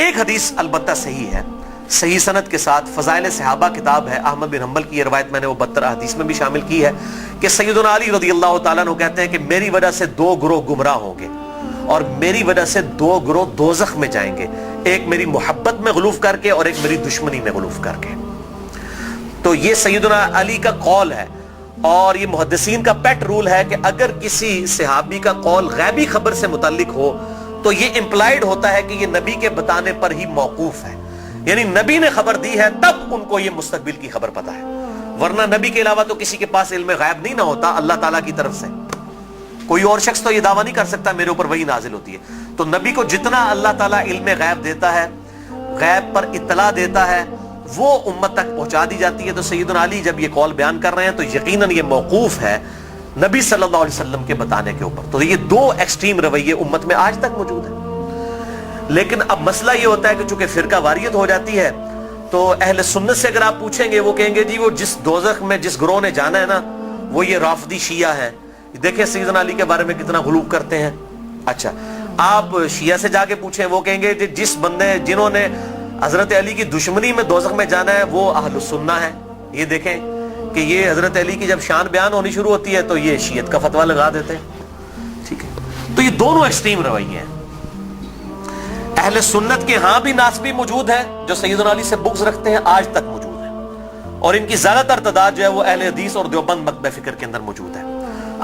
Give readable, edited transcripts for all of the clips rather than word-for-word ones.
ایک حدیث البتہ صحیح ہے، صحیح سند کے ساتھ، فضائل صحابہ کتاب ہے، احمد بن حنبل کی یہ روایت میں نے وہ 72 حدیث میں بھی شامل کی ہے کہ سیدنا علی رضی اللہ تعالیٰ عنہ کہتے ہیں کہ میری وجہ سے 2 گروہ گمراہ ہوں گے اور میری وجہ سے 2 گروہ دوزخ میں جائیں گے، ایک میری محبت میں غلوف کر کے اور ایک میری دشمنی میں غلوف کر کے۔ تو یہ سیدنا علی کا قول ہے، اور یہ محدثین کا پیٹ رول ہے کہ اگر کسی صحابی کا قول غیبی خبر سے متعلق ہو تو یہ امپلائیڈ ہوتا ہے کہ یہ نبی کے بتانے پر ہی موقوف ہے، یعنی نبی نے خبر دی ہے تب ان کو یہ مستقبل کی خبر پتا ہے، ورنہ نبی کے علاوہ تو کسی کے پاس علم غیب نہیں نہ ہوتا اللہ تعالیٰ کی طرف سے۔ کوئی اور شخص تو یہ دعویٰ نہیں کر سکتا میرے اوپر وحی نازل ہوتی ہے، تو نبی کو جتنا اللہ تعالیٰ علم غیب دیتا ہے، غیب پر اطلاع دیتا ہے، وہ امت تک پہنچا دی جاتی ہے۔ تو سیدنا علی جب یہ قول بیان کر رہے ہیں تو یقیناً یہ موقوف ہے نبی صلی اللہ علیہ وسلم کے بتانے کے اوپر۔ تو یہ 2 ایکسٹریم رویے امت میں آج تک موجود ہیں۔ لیکن اب مسئلہ یہ ہوتا ہے کہ چونکہ فرقہ واریت ہو جاتی ہے تو اہل سنت سے اگر آپ پوچھیں گے وہ کہیں گے جی وہ جس دوزخ میں جس گروہ نے جانا ہے نا وہ یہ رافضی شیعہ ہے، دیکھیں سیدنا علی کے بارے میں کتنا غلو کرتے ہیں۔ اچھا آپ شیعہ سے جا کے پوچھیں وہ کہیں گے جس بندے جنہوں نے حضرت علی کی دشمنی میں دوزخ میں جانا ہے وہ اہل السنہ ہے۔ یہ دیکھیں کہ یہ حضرت علی کی جب شان بیان ہونی شروع ہوتی ہے تو یہ شیعت کا فتویٰ لگا دیتے ہیں، ٹھیک ہے۔ تو یہ دونوں ایکسٹریم رویے ہیں۔ اہل سنت کے ہاں بھی ناسبی موجود ہیں جو سیدنا علی سے بغض رکھتے ہیں، آج تک موجود ہیں، اور ان کی زیادہ تر تعداد جو ہے وہ اہل حدیث اور دیوبند مکتبہ فکر کے اندر موجود ہے۔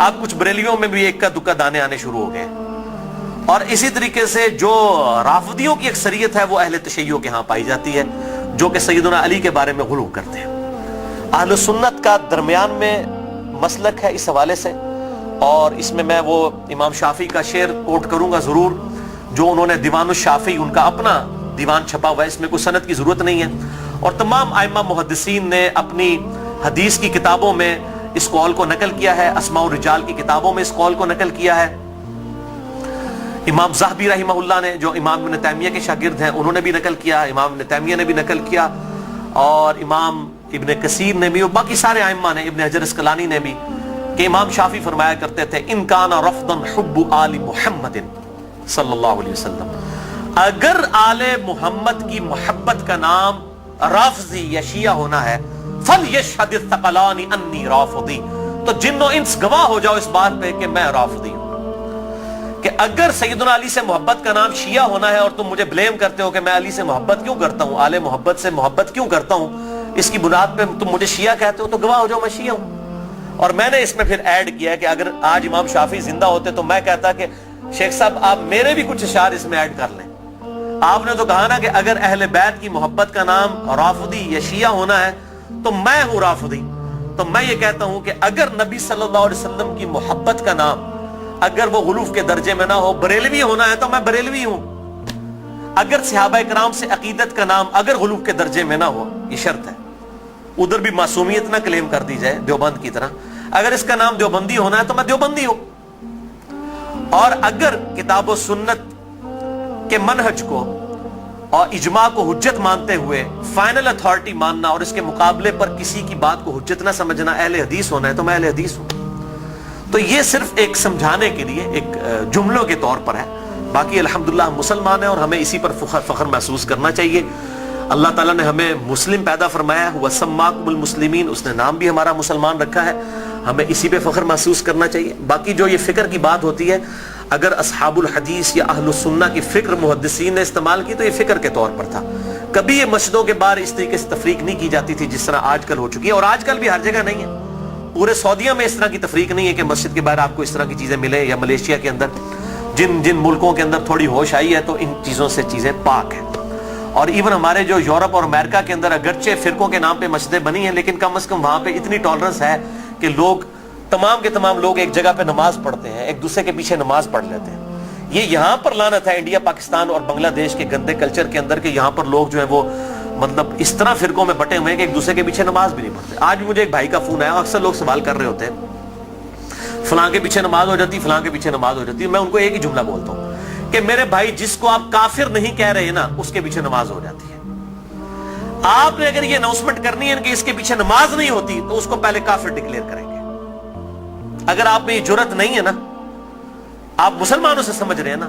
آپ کچھ بریلیوں میں بھی ایک کا دکا دانے آنے شروع ہو گئے ہیں، اور اسی طریقے سے جو رافضیوں کی اکثریت ہے وہ اہل تشیع کے ہاں پائی جاتی ہے جو کہ سیدنا علی کے بارے میں غلو کرتے ہیں۔ اہل سنت کا درمیان میں مسلک ہے اس حوالے سے، اور اس میں میں وہ امام شافعی کا شعر کوٹ کروں گا ضرور، جو انہوں نے دیوان الشافعی ان کا اپنا دیوان چھپا ہوا ہے، اس میں کوئی سند کی ضرورت نہیں ہے، اور تمام ائمہ محدثین نے اپنی حدیث کی کتابوں میں اس قول کو نقل کیا ہے، اسماء الرجال کی کتابوں میں اس قول کو نقل کیا ہے۔ امام زاہبی رحمہ اللہ نے جو امام ابن تیمیہ کے شاگرد ہیں انہوں نے بھی نقل کیا، امام ابن تیمیہ نے بھی نقل کیا، اور امام ابن کثیر نے بھی، اور باقی سارے ائمہ نے، ابن حجر اسقلانی نے بھی، کہ امام شافعی فرمایا کرتے تھے ان کان رفضا حب آل محمد صلی اللہ علیہ وسلم، اگر آل محمد کی محبت کا نام رافضی یا شیعہ ہونا ہے فَلْيَشْهَدِ الثَّقَلَانِ أَنِّي رَافِضِي، تو جن و انس گواہ ہو جاؤ اس بات پہ کہ میں رافضی ہوں۔ کہ اگر سیدنا علی سے محبت کا نام شیعہ ہونا ہے اور تم مجھے بلیم کرتے ہو کہ میں علی سے محبت کیوں کرتا ہوں، آل محبت سے محبت کیوں کرتا ہوں، اس کی بنیاد پہ تم مجھے شیعہ کہتے ہو، تو گواہ ہو جاؤ میں شیعہ ہوں۔ اور میں نے اس میں پھر ایڈ کیا ہے کہ اگر آج امام شافعی زندہ ہوتے تو میں کہتا کہ شیخ صاحب آپ میرے بھی کچھ اشعار اس میں ایڈ کر لیں۔ آپ نے تو کہا نا کہ اگر اہل بیت کی محبت کا نام رافضی یا شیعہ ہونا ہے تو میں ہوں رافضی، تو میں یہ کہتا ہوں کہ اگر نبی صلی اللہ علیہ وسلم کی محبت کا نام اگر وہ غلوف کے درجے میں نہ ہو، بریلوی ہونا ہے تو میں بریلوی ہوں۔ اگر صحابہ کرام سے عقیدت کا نام اگر غلوف کے درجے میں نہ ہو، یہ شرط ہے، ادھر بھی معصومیت نہ کلیم کر دی جائے دیوبند کی طرح، اگر اس کا نام دیوبندی ہونا ہے تو میں دیوبندی ہوں۔ اور اگر کتاب و سنت کے منہج کو اور اجماع کو حجت مانتے ہوئے فائنل اتھارٹی ماننا اور اس کے مقابلے پر کسی کی بات کو حجت نہ سمجھنا اہل حدیث ہونا ہے تو میں اہل حدیث ہوں۔ تو یہ صرف ایک سمجھانے کے لیے ایک جملوں کے طور پر ہے، باقی الحمدللہ ہم مسلمان ہیں اور ہمیں اسی پر فخر محسوس کرنا چاہیے۔ اللہ تعالیٰ نے ہمیں مسلم پیدا فرمایا ہے، وَسَمَّاكُمُ الْمُسْلِمِينَ، اس نے نام بھی ہمارا مسلمان رکھا ہے، ہمیں اسی پہ فخر محسوس کرنا چاہیے۔ باقی جو یہ فکر کی بات ہوتی ہے، اگر اصحاب الحدیث یا اہل السنہ کی فکر محدثین نے استعمال کی تو یہ فکر کے طور پر تھا، کبھی یہ مسجدوں کے باہر اس طریقے سے تفریق نہیں کی جاتی تھی جس طرح آج کل ہو چکی ہے، اور آج کل بھی ہر جگہ نہیں ہے، پورے سعودیہ میں اس طرح کی تفریق نہیں ہے کہ مسجد کے باہر آپ کو اس طرح کی چیزیں ملیں، یا ملیشیا کے اندر جن ملکوں کے اندر تھوڑی ہوش آئی ہے تو ان چیزوں سے چیزیں پاک ہیں۔ اور ایون ہمارے جو یورپ اور امریکہ کے اندر اگرچہ فرقوں کے نام پہ مسجدیں بنی ہیں لیکن کم از کم وہاں پہ اتنی ٹالرنس ہے کہ لوگ تمام کے تمام لوگ ایک جگہ پہ نماز پڑھتے ہیں، ایک دوسرے کے پیچھے نماز پڑھ لیتے ہیں۔ یہ یہاں پر لعنت ہے انڈیا، پاکستان اور بنگلہ دیش کے گندے کلچر کے اندر کہ یہاں پر لوگ جو ہیں وہ مطلب اس طرح فرقوں میں بٹے ہوئے ہیں کہ ایک دوسرے کے پیچھے نماز بھی نہیں پڑھتے۔ آج بھی مجھے ایک بھائی کا فون آیا، اکثر لوگ سوال کر رہے ہوتے ہیں فلاں کے پیچھے نماز ہو جاتی، فلاں کے پیچھے نماز ہو جاتی، میں ان کو ایک ہی جملہ بولتا ہوں کہ میرے بھائی جس کو آپ کافر نہیں کہہ رہے نا اس کے پیچھے نماز ہو جاتی ہے۔ آپ نے اگر یہ اناؤنسمنٹ کرنی ہے کہ اس کے پیچھے نماز نہیں ہوتی تو اس کو پہلے کافر ڈکلیئر کریں گے۔ اگر آپ میں یہ جرت نہیں ہے نا، آپ مسلمانوں سے سمجھ رہے ہیں نا،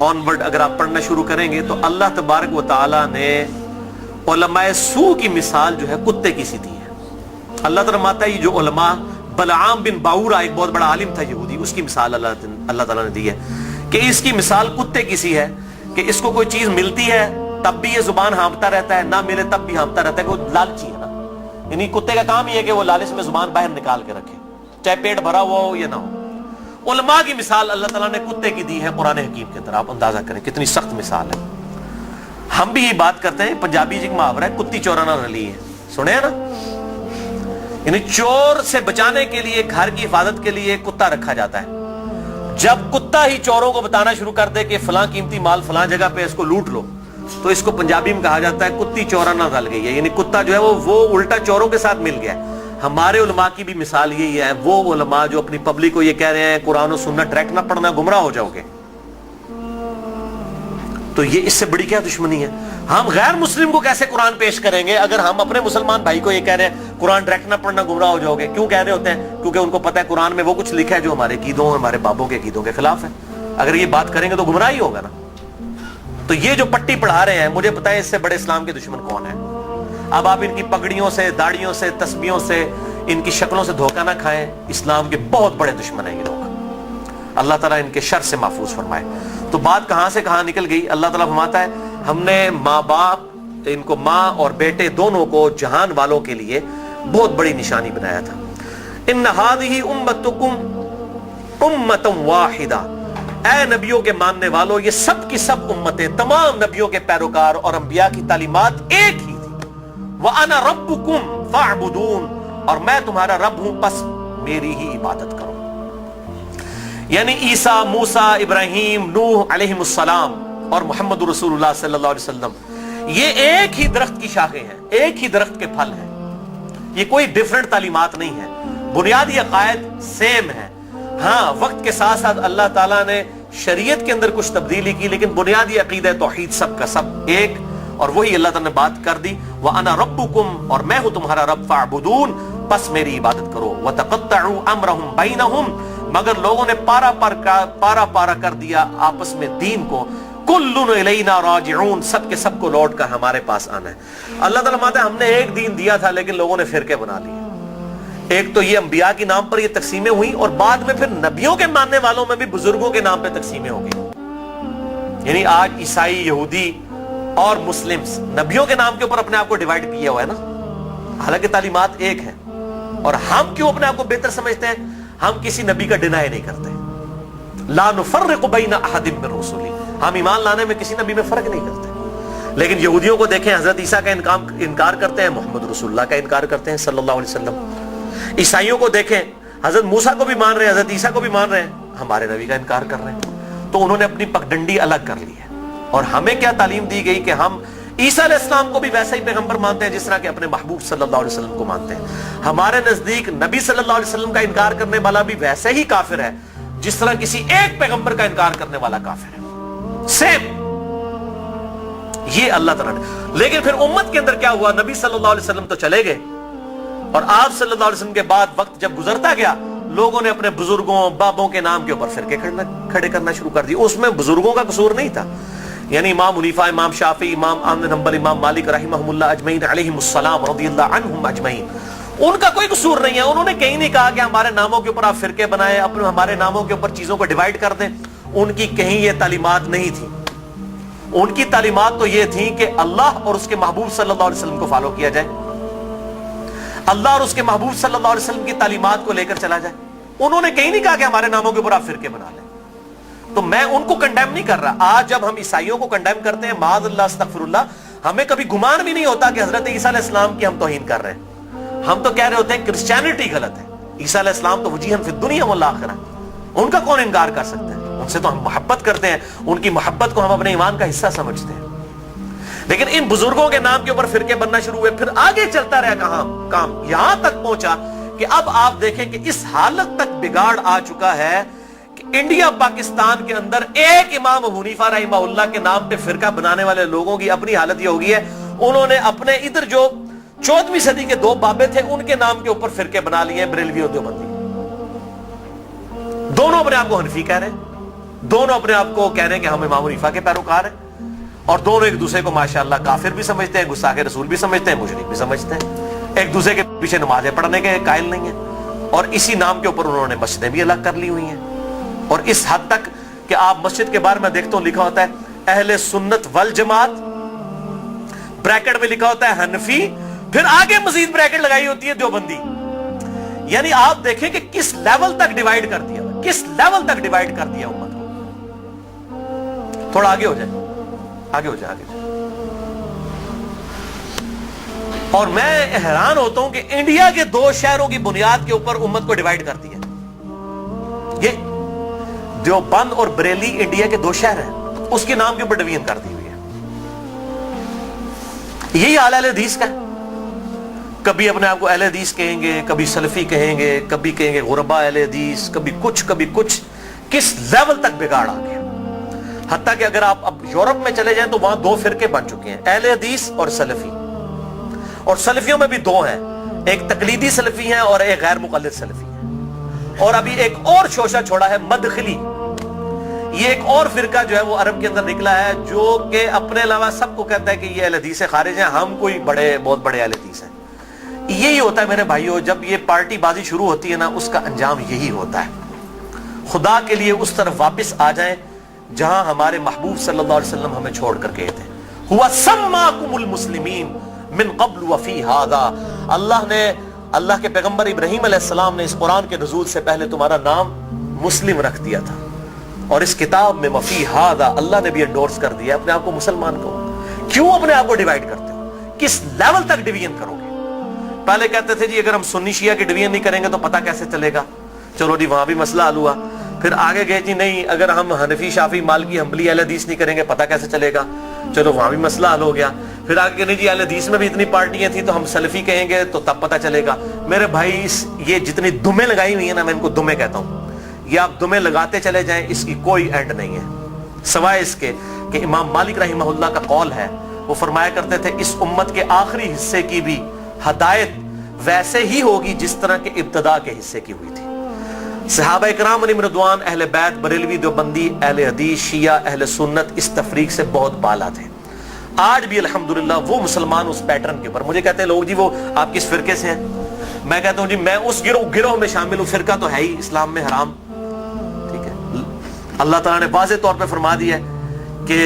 آنورڈ اگر آپ پڑھنا شروع کریں گے تو اللہ تبارک و تعالی نے علماء سو کی مثال جو ہے کتے کی سی دی ہے. اللہ تعالیٰ فرماتا ہے یہ جو علماء، بلعام بن باورا ایک بہت بڑا عالم تھا یہودی، اس کی مثال اللہ تعالیٰ نے دی ہے کہ اس کی مثال کتے کی سی ہے کہ اس کو کوئی چیز ملتی ہے تب بھی یہ زبان ہانپتا رہتا ہے، نہ ملے تب بھی ہانپتا رہتا ہے. وہ لالچی ہے نا، یعنی کتے کا کام یہ ہے کہ وہ لالچ میں زبان باہر نکال کے رکھے، چاہے پیٹ بھرا ہوا ہو یا نہ ہو. علماء کی مثال اللہ تعالیٰ نے کتے کی دی ہے قرآن حکیم کے اندر. آپ اندازہ کریں کتنی سخت مثال ہے. ہم بھی یہ بات کرتے ہیں، پنجابی جی محاورہ ہے کتی چورانا رلی ہے، سنے ہیں نا، یعنی چور سے بچانے کے لیے، گھر کی حفاظت کے لیے کتا رکھا جاتا ہے. جب کتا ہی چوروں کو بتانا شروع کر دے کہ فلاں قیمتی مال فلاں جگہ پہ اس کو لوٹ لو، تو اس کو پنجابی میں کہا جاتا ہے کتی چورانا رل گئی ہے، یعنی کتا جو ہے وہ الٹا چوروں کے ساتھ مل گیا ہے. ہمارے علماء کی بھی مثال یہی ہے، وہ علماء جو اپنی پبلک کو یہ کہہ رہے ہیں قرآن و سنت ڈائریکٹ نہ پڑھنا گمراہ ہو جاؤ گے. تو یہ اس سے بڑی کیا دشمنی ہے؟ ہم غیر مسلم کو کیسے قرآن پیش کریں گے اگر ہم اپنے مسلمان بھائی کو یہ کہہ رہے ہیں قرآن ڈائریکٹ نہ پڑھنا گمراہ ہو جاؤ گے؟ کیوں کہہ رہے ہوتے ہیں؟ کیونکہ ان کو پتہ ہے قرآن میں وہ کچھ لکھا ہے جو ہمارے عقیدوں، ہمارے بابوں کے عقیدوں کے خلاف ہے. اگر یہ بات کریں گے تو گمراہ ہی ہوگا نا. تو یہ جو پٹی پڑھا رہے ہیں، مجھے پتہ ہے اس سے بڑے اسلام کے دشمن کون ہیں. اب آپ ان کی پگڑیوں سے، داڑیوں سے، تسبیحوں سے، ان کی شکلوں سے دھوکہ نہ کھائیں. اسلام کے بہت بڑے دشمن ہیں یہ لوگ. اللہ تعالیٰ ان کے شر سے محفوظ فرمائے. تو بات کہاں سے کہاں نکل گئی. اللہ تعالیٰ فرماتا ہے ہم نے ماں باپ، ان کو ماں اور بیٹے دونوں کو جہان والوں کے لیے بہت بڑی نشانی بنایا تھا. ان ہذہ امتکم امۃ واحدہ، اے نبیوں کے ماننے والوں یہ سب کی سب امتیں، تمام نبیوں کے پیروکار اور انبیاء کی تعلیمات ایک ہی تھی. وَأَنَا رَبُّكُمْ فَاعْبُدُونَ، اور میں تمہارا رب ہوں پس میری ہی عبادت کرو. یعنی عیسیٰ، موسیٰ، ابراہیم، نوح علیہم السلام اور محمد رسول اللہ صلی اللہ علیہ وسلم یہ ایک ہی درخت کی شاخیں ہیں، ایک ہی درخت کے پھل ہیں. یہ کوئی ڈیفرنٹ تعلیمات نہیں ہے، بنیادی عقائد سیم ہے. ہاں وقت کے ساتھ ساتھ اللہ تعالیٰ نے شریعت کے اندر کچھ تبدیلی کی، لیکن بنیادی عقیدہ توحید سب کا سب ایک، اور وہی اللہ تعالیٰ نے بات کر دی. وَأَنَا رَبُّكُمْ، اور میں ہوں تمہارا رب، فَاعْبُدُونَ، پس میری عبادت کرو. وَتَقَطَّعُوا أَمْرَهُمْ بَيْنَهُمْ، مگر لوگوں نے پارا پارا کر دیا آپس میں دین کو. کُلٌّ إِلَيْنَا رَاجِعُونَ، سب کے سب کو لوٹ کر ہمارے پاس آنا ہے. اللہ تعالیٰ فرماتا ہے ہم نے ایک دین دیا تھا لیکن لوگوں نے فرقے بنا لیے. ایک تو یہ انبیاء کے نام پر یہ تقسیمیں ہوئیں، اور بعد میں پھر نبیوں کے ماننے والوں میں بھی بزرگوں کے نام پہ تقسیمیں ہو گئی. یعنی آج عیسائی، یہودی اور مسلمز نبیوں کے نام کے اوپر اپنے آپ کو ڈیوائیڈ کیا ہوا ہے نا، حالانکہ تعلیمات ایک ہیں. اور ہم کیوں اپنے آپ کو بہتر سمجھتے ہیں؟ ہم کسی نبی کا ڈینائی نہیں کرتے. لا نفرق بین احد من رسلی، ہم ایمان لانے میں کسی نبی میں فرق نہیں کرتے. لیکن یہودیوں کو دیکھیں، حضرت عیسیٰ کا انکار کرتے ہیں، محمد رسول اللہ کا انکار کرتے ہیں صلی اللہ علیہ وسلم. عیسائیوں کو دیکھیں، حضرت موسیٰ کو بھی مان رہے ہیں، حضرت عیسیٰ کو بھی مان رہے ہیں، ہمارے نبی کا انکار کر رہے ہیں. تو انہوں نے اپنی پگڈنڈی الگ کر لی ہے. اور ہمیں کیا تعلیم دی گئی کہ ہم عیسیٰ علیہ السلام کو بھی ویسا ہی پیغمبر مانتے ہیں جس طرح کہ اپنے محبوب صلی اللہ علیہ وسلم کو مانتے ہیں. ہمارے نزدیک نبی صلی اللہ علیہ وسلم کا انکار کرنے والا بھی ویسے ہی کافر ہے جس طرح کسی ایک پیغمبر کا انکار کرنے والا کافر ہے. سیم یہ اللہ تعالیٰ نے. لیکن پھر امت کے اندر کیا ہوا؟ نبی صلی اللہ علیہ وسلم تو چلے گئے، اور آپ صلی اللہ علیہ وسلم کے بعد وقت جب گزرتا گیا، لوگوں نے اپنے بزرگوں، بابوں کے نام کے اوپر فرقے کھڑے کرنا شروع کر دی. اس میں بزرگوں کا قصور نہیں تھا. یعنی امام حنیفہ، امام شافعی، امام احمد بن حنبل، امام مالک رحمہم اللہ اجمعین علیہم السلام رضی اللہ عنہم اجمعین، ان کا کوئی قصور نہیں ہے. انہوں نے کہیں نہیں کہا کہ ہمارے ناموں کے اوپر آپ فرقے بنائیں، اپنے ہمارے ناموں کے اوپر چیزوں کو ڈیوائیڈ کر دیں. ان کی کہیں یہ تعلیمات نہیں تھی. ان کی تعلیمات تو یہ تھیں کہ اللہ اور اس کے محبوب صلی اللہ علیہ وسلم کو فالو کیا جائے، اللہ اور اس کے محبوب صلی اللہ علیہ وسلم کی تعلیمات کو لے کر چلا جائے. انہوں نے کہیں نہیں کہا کہ ہمارے ناموں کے اوپر آپ فرقے بنا لیں. تو میں ان کو کنڈیم نہیں کر رہا. آج جب ہم عیسائیوں کو کنڈیم کرتے ہیں، معاذ اللہ استغفر اللہ، ہمیں کبھی گمان بھی نہیں ہوتا کہ حضرت عیسیٰ علیہ السلام کی ہم توہین کر رہے ہیں. ہم تو کہہ رہے ہوتے ہیں کرسچینٹی غلط ہے، عیسیٰ علیہ السلام تو وجیہاً فی الدنیا والآخرہ، ان کا کون انکار کر سکتا ہے؟ ان سے تو ہم محبت کرتے ہیں، ان کی محبت کو ہم اپنے ایمان کا حصہ سمجھتے ہیں. لیکن ان بزرگوں کے نام کے اوپر فرقے بننا شروع ہوئے، پھر آگے چلتا رہا کام یہاں تک پہنچا کہ اب آپ دیکھیں کہ اس حالت تک بگاڑ آ چکا ہے کہ انڈیا پاکستان کے اندر ایک امام حنیفہ رحمہ اللہ کے نام پہ فرقہ بنانے والے لوگوں کی اپنی حالت یہ ہوگی ہے، انہوں نے اپنے ادھر جو 14ویں صدی کے دو بابے تھے ان کے نام کے اوپر فرقے بنا لیے، بریلوی اور دیوبندی. دونوں اپنے آپ کو حنفی کہہ رہے ہیں. دونوں اپنے آپ کو کہہ رہے ہیں کہ ہم امام حنیفہ کے پیروکار ہیں، اور دونوں ایک دوسرے کو ماشاءاللہ کافر بھی سمجھتے ہیں، گستاخ رسول بھی سمجھتے ہیں، مشرک بھی سمجھتے ہیں، ایک دوسرے کے پیچھے نمازیں پڑھنے کے قائل نہیں ہیں، اور اسی نام کے اوپر انہوں نے مسجدیں بھی الگ کر لی ہوئی ہیں، اور اس حد تک کہ آپ مسجد کے بارے میں دیکھتے ہو لکھا ہوتا ہے اہل سنت والجماعت، بریکٹ میں لکھا ہوتا ہے حنفی، پھر آگے مزید بریکٹ لگائی ہوتی ہے دیوبندی. یعنی آپ دیکھیں کہ کس لیول تک ڈیوائیڈ کر دیا، کس لیول تک ڈیوائیڈ کر دیا امت کو. تھوڑا آگے ہو جائے، آگے ہو جائے، آگے جائے. اور میں حیران ہوتا ہوں کہ انڈیا کے 2 شہروں کی بنیاد کے اوپر امت کو ڈیوائیڈ کر دیا. یہ دیوبند اور بریلی انڈیا کے 2 شہر ہیں، اس کے نام کے اوپر ڈویژن کر دی ہوئی ہے. یہی حال اہل حدیث کا ہے. کبھی اپنے آپ کو اہل حدیث کہیں گے، کبھی سلفی کہیں گے، کبھی کہیں گے غربا اہل حدیث، کبھی کچھ. کس لیول تک بگاڑ آ گیا. حتیٰ کہ اگر آپ اب یورپ میں چلے جائیں تو وہاں 2 فرقے بن چکے ہیں، اہل حدیث اور سلفی. اور سلفیوں میں بھی 2 ہیں، ایک تقلیدی سلفی ہیں اور ایک غیر مقلد سلفی ہیں. اور ابھی ایک اور شوشہ چھوڑا ہے مدخلی. یہ ایک اور فرقہ جو ہے وہ عرب کے اندر نکلا ہے، جو کہ اپنے علاوہ سب کو کہتا ہے کہ یہ اہل حدیث سے خارج ہیں، ہم کوئی بہت بڑے اہل حدیث ہیں. یہی ہوتا ہے میرے بھائیوں، جب یہ پارٹی بازی شروع ہوتی ہے نا، اس کا انجام یہی ہوتا ہے. خدا کے لیے اس طرف واپس آ جائیں جہاں ہمارے محبوب صلی اللہ علیہ وسلم ہمیں چھوڑ کر گئے تھے. ہوا سماکم المسلمین من قبل وفی ھذا. اللہ کے پیغمبر ابراہیم علیہ السلام نے اس قرآن کے نزول سے پہلے تمہارا نام مسلم رکھ دیا تھا، اور اس کتاب میں وفی ھذا اللہ نے بھی انڈورس کر دیا اپنے آپ کو مسلمان کو. کیوں اپنے آپ کو ڈیوائیڈ کرتے ہو؟ کس لیول تک ڈویژن کرو گے؟ پہلے کہتے تھے جی اگر ہم سنی شیعہ کی ڈویژن نہیں کریں گے تو پتہ کیسے چلے گا. چلو جی وہاں بھی مسئلہ حل ہوا. پھر آگے گئے جی نہیں اگر ہم حنفی شافعی مالکی حنبلی اہل حدیث نہیں کریں گے پتہ کیسے چلے گا. چلو وہاں بھی مسئلہ حل ہو گیا. پھر آگے نہیں جی اہل حدیث میں بھی اتنی پارٹیاں تھیں تو ہم سلفی کہیں گے تو تب پتہ چلے گا. میرے بھائی یہ جتنی دمیں لگائی ہوئی ہیں نا، میں ان کو دمیں کہتا ہوں، یہ آپ دمیں لگاتے چلے جائیں، اس کی کوئی اینڈ نہیں ہے، سوائے اس کے کہ امام مالک رحمہ اللہ کا قول ہے، وہ فرمایا کرتے تھے اس امت کے آخری حصے کی بھی ہدایت ویسے ہی ہوگی جس طرح کے ابتدا کے حصے کی ہوئی تھی. صحابہ اکرام علیہم رضوان، اہل بیت، بریلوی، دیوبندی، اہل حدیث، شیعہ، اہل سنت اس تفریق سے بہت بالا تھے. آج بھی الحمدللہ وہ مسلمان اس پیٹرن کے اوپر. مجھے کہتے ہیں لوگ جی وہ آپ کس فرقے سے ہیں؟ میں کہتا ہوں جی میں اس گروہ میں شامل ہوں. فرقہ تو ہے ہی اسلام میں حرام. ٹھیک ہے، اللہ تعالیٰ نے واضح طور پہ فرما دیا ہے کہ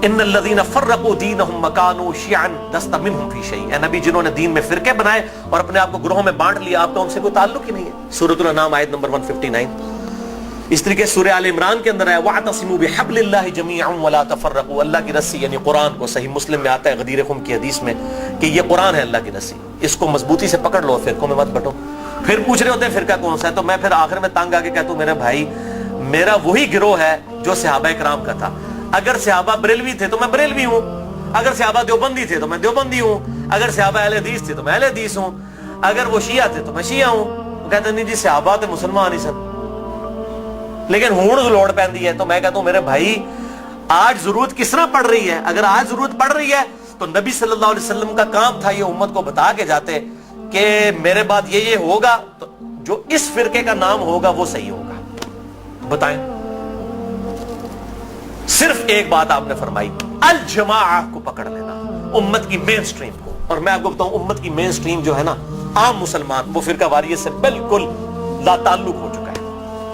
ان الذین فرقوا دینہم وکانوا شیعا لست منہم فی شیء. اے نبی جنہوں نے دین میں فرقے بنائے اور اپنے آپ کو گروہوں میں بانٹ لیا، آپ کا ان سے کوئی تعلق ہی نہیں ہے. سورۃ الانعام آیت نمبر 159. اس طریقے سورہ آل عمران کے اندر ہے وَاعْتَصِمُوا بِحَبْلِ اللَّهِ جَمِيعًا وَلَا تَفَرَّقُوا. اللہ کی رسی یعنی قرآن کو، صحیح مسلم میں آتا ہے غدیر خم کی حدیث میں کہ یہ قرآن ہے اللہ کی رسی، اس کو مضبوطی سے پکڑ لو، فرقوں میں مت بٹو. پھر پوچھ رہے ہوتے ہیں فرقہ کون سا ہے، تو میں پھر آخر میں تنگ آ کے کہتا ہوں میرے بھائی میرا وہی گروہ ہے جو صحابہ کرام کا تھا. اگر صحابہ بریلوی تھے تو میں بریلوی ہوں، اگر صحابہ دیوبندی تھے تو میں دیوبندی ہوں، اگر صحابہ اہل حدیث تھے تو میں اہل حدیث ہوں، اگر وہ شیعہ تھے تو میں شیعہ ہوں. وہ کہتے ہیں نہیں جی صحابہ تے مسلمان ہی سن، لیکن ہون لوڑ پیندی ہے. تو میں کہتا ہوں میرے بھائی آج ضرورت کس طرح پڑ رہی ہے؟ اگر آج ضرورت پڑ رہی ہے تو نبی صلی اللہ علیہ وسلم کا کام تھا یہ امت کو بتا کے جاتے کہ میرے بعد یہ ہوگا تو جو اس فرقے کا نام ہوگا وہ صحیح ہوگا. بتائیں، صرف ایک بات آپ نے فرمائی، الجماعہ کو پکڑ لینا، امت کی مین سٹریم کو. اور میں آپ کو بتاؤں امت کی مین سٹریم جو ہے نا عام مسلمان، وہ فرقہ واریت سے بالکل لا تعلق ہو چکا ہے.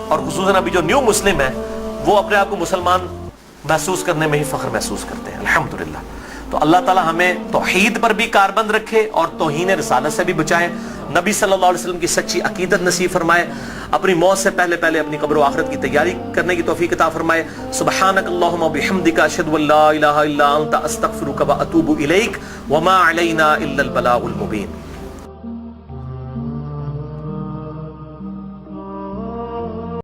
اور خصوصاً ابھی جو نیو مسلم ہے وہ اپنے آپ کو مسلمان محسوس کرنے میں ہی فخر محسوس کرتے ہیں الحمدللہ. تو اللہ تعالی ہمیں توحید پر بھی کاربند رکھے اور توہین رسالت سے بھی بچائے. نبی صلی اللہ علیہ وسلم کی سچی عقیدت نصیب فرمائے. اپنی موت سے پہلے اپنی قبر و آخرت کی تیاری کرنے کی توفیق عطا فرمائے. سبحانک اللہم وبحمدک اشہد ان لا الہ الا انت استغفرک واتوب الیک وما علینا الا البلاغ المبین.